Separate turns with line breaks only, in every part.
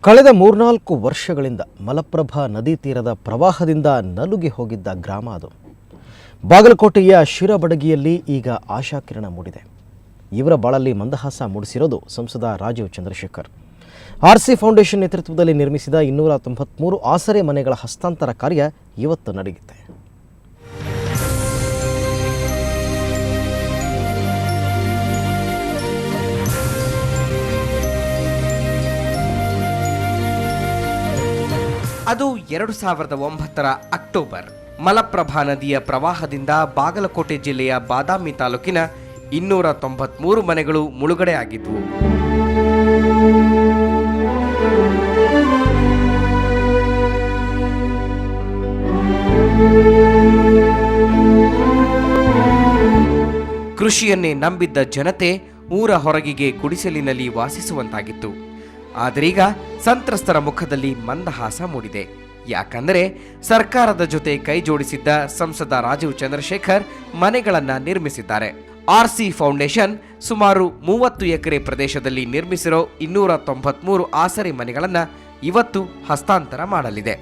ಕಳೆದ 3-4 ವರ್ಷಗಳಿಂದ ಮಲಪ್ರಭಾ ನದಿ ತೀರದ ಪ್ರವಾಹದಿಂದ ನಲುಗಿ ಹೋಗಿದ್ದ ಗ್ರಾಮ ಅದು. ಬಾಗಲಕೋಟೆಯ ಶಿರಬಡಗಿಯಲ್ಲಿ ಈಗ ಆಶಾಕಿರಣ ಮೂಡಿದೆ. ಇವರ ಬಾಳಲ್ಲಿ ಮಂದಹಾಸ ಮೂಡಿಸಿರೋದು ಸಂಸದ ರಾಜೀವ್ ಚಂದ್ರಶೇಖರ್. ಆರ್ಸಿ ಫೌಂಡೇಶನ್ ನೇತೃತ್ವದಲ್ಲಿ ನಿರ್ಮಿಸಿದ 293 ಆಸರೆ ಮನೆಗಳ ಹಸ್ತಾಂತರ ಕಾರ್ಯ ಇವತ್ತು ನಡೆಯುತ್ತೆ.
ಅದು 2009ರ ಅಕ್ಟೋಬರ್. ಮಲಪ್ರಭಾ ನದಿಯ ಪ್ರವಾಹದಿಂದ ಬಾಗಲಕೋಟೆ ಜಿಲ್ಲೆಯ ಬಾದಾಮಿ ತಾಲೂಕಿನ 293 ಮನೆಗಳು ಮುಳುಗಡೆ ಆಗಿದ್ವು. ಕೃಷಿಯನ್ನೇ ನಂಬಿದ್ದ ಜನತೆ ಊರ ಹೊರಗಿಗೆ ಗುಡಿಸಲಿನಲ್ಲಿ ವಾಸಿಸುವಂತಾಗಿತ್ತು. ಆದರೀಗ ಸಂತ್ರಸ್ತರ ಮುಖದಲ್ಲಿ ಮಂದಹಾಸ ಮೂಡಿದೆ. ಯಾಕಂದರೆ ಸರ್ಕಾರದ ಜೊತೆ ಕೈ ಜೋಡಿಸಿದ್ದ ಸಂಸದ ರಾಜೀವ್ ಚಂದ್ರಶೇಖರ್ ಮನೆಗಳನ್ನ ನಿರ್ಮಿಸಿದ್ದಾರೆ. ಆರ್ಸಿ ಫೌಂಡೇಶನ್ ಸುಮಾರು 30 ಎಕರೆ ಪ್ರದೇಶದಲ್ಲಿ ನಿರ್ಮಿಸಿರೋ 293 ಆಸರೆ ಮನೆಗಳನ್ನ ಇವತ್ತು ಹಸ್ತಾಂತರ ಮಾಡಲಿದೆ.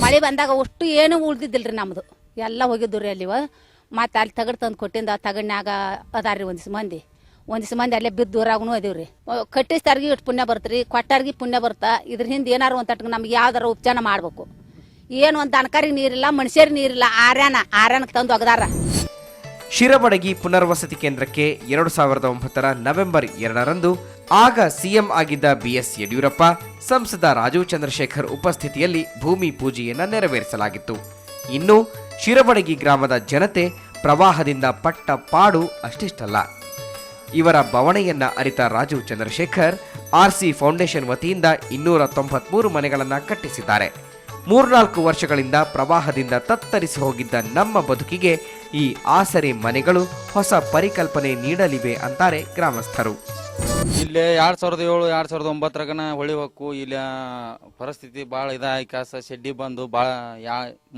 ಮಳೆ ಬಂದಾಗ ಅಷ್ಟು ಏನೂ ಉಳ್ದಿದ್ದಿಲ್ರಿ, ನಮ್ಮದು ಎಲ್ಲ ಹೋಗಿದ್ದು ರೀ ಅಲ್ಲಿವ. ಮತ್ತು ಅಲ್ಲಿ ತಗಡ್ ತಂದು ಕೊಟ್ಟಿಂದ ತಗಡ್ನ್ಯಾಗ ಅದಾರ್ರಿ ಒಂದಿವ್ಸ ಮಂದಿ ಅಲ್ಲೇ ಬಿದ್ದು ದೂರಾಗೂ ಅದೇವ್ರಿ. ಕಟ್ಟಿಸ್ತಾರ್ಗಿ ಇಟ್ಟು ಪುಣ್ಯ ಬರ್ತ್ರಿ, ಕೊಟ್ಟಾರ್ಗಿ ಪುಣ್ಯ ಬರ್ತಾ. ಇದ್ರ ಹಿಂದೆ ಏನಾರು ಒಂದು ನಮ್ಗೆ ಯಾವ್ದಾರ ಉಪಚಾರ ಮಾಡ್ಬೇಕು. ಏನು ಒಂದು ದನಕರಿಗೆ ನೀರಿಲ್ಲ, ಮನುಷ್ಯರಿಗೆ ನೀರಿಲ್ಲ. ಆರ್ಯಾನಕ್ಕೆ ತಂದು ಒಗದಾರ.
ಶಿರಬಡಗಿ ಪುನರ್ವಸತಿ ಕೇಂದ್ರಕ್ಕೆ 2009ರ ನವೆಂಬರ್ 2ರಂದು ಆಗ ಸಿಎಂ ಆಗಿದ್ದ BS ಯಡಿಯೂರಪ್ಪ, ಸಂಸದ ರಾಜೀವ್ ಚಂದ್ರಶೇಖರ್ ಉಪಸ್ಥಿತಿಯಲ್ಲಿ ಭೂಮಿ ಪೂಜೆಯನ್ನ ನೆರವೇರಿಸಲಾಗಿತ್ತು. ಇನ್ನು ಶಿರಬಡಗಿ ಗ್ರಾಮದ ಜನತೆ ಪ್ರವಾಹದಿಂದ ಪಟ್ಟ ಪಾಡು ಅಷ್ಟಿಷ್ಟಲ್ಲ. ಇವರ ಬವಣೆಯನ್ನ ಅರಿತ ರಾಜೀವ್ ಚಂದ್ರಶೇಖರ್ ಆರ್ಸಿ ಫೌಂಡೇಶನ್ ವತಿಯಿಂದ 293 ಮನೆಗಳನ್ನು ಕಟ್ಟಿಸಿದ್ದಾರೆ. 3-4 ವರ್ಷಗಳಿಂದ ಪ್ರವಾಹದಿಂದ ತತ್ತರಿಸಿ ಹೋಗಿದ್ದ ನಮ್ಮ ಬದುಕಿಗೆ ಈ ಆಸರೆ ಮನೆಗಳು ಹೊಸ ಪರಿಕಲ್ಪನೆ ನೀಡಲಿವೆ ಅಂತಾರೆ ಗ್ರಾಮಸ್ಥರು.
ಇಲ್ಲೇ 2007-2009 ಹೊಳಿ ಹೊಕ್ಕು ಇಲ್ಲ ಪರಿಸ್ಥಿತಿ ಭಾಳ ಇದಾಗಿ ಕಾಸ ಶೆಡ್ಡಿ ಬಂದು ಭಾಳ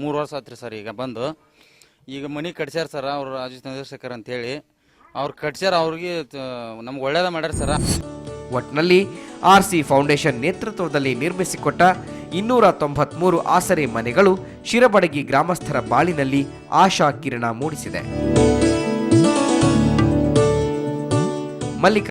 3 ವರ್ಷ ಆತ್ರಿ ಸರ್. ಈಗ ಮನೆ ಕಟ್ಸ್ಯಾರ ಸರ್ ಅವ್ರು ರಾಜೀವ್ ಚಂದ್ರಶೇಖರ್ ಅಂತ ಹೇಳಿ ಅವ್ರು ಕಟ್ಸ್ಯಾರ. ಅವ್ರಿಗೆ ನಮ್ಗೆ ಒಳ್ಳೇದ ಮಾಡ್ಯಾರ ಸರ್.
ಒಟ್ನಲ್ಲಿ ಆರ್ಸಿ ಫೌಂಡೇಶನ್ ನೇತೃತ್ವದಲ್ಲಿ ನಿರ್ಮಿಸಿಕೊಟ್ಟ 293 ಆಸರೆ ಮನೆಗಳು ಶಿರಬಡಗಿ ಗ್ರಾಮಸ್ಥರ ಬಾಳಿನಲ್ಲಿ ಆಶಾ ಕಿರಣ ಮೂಡಿಸಿದೆ.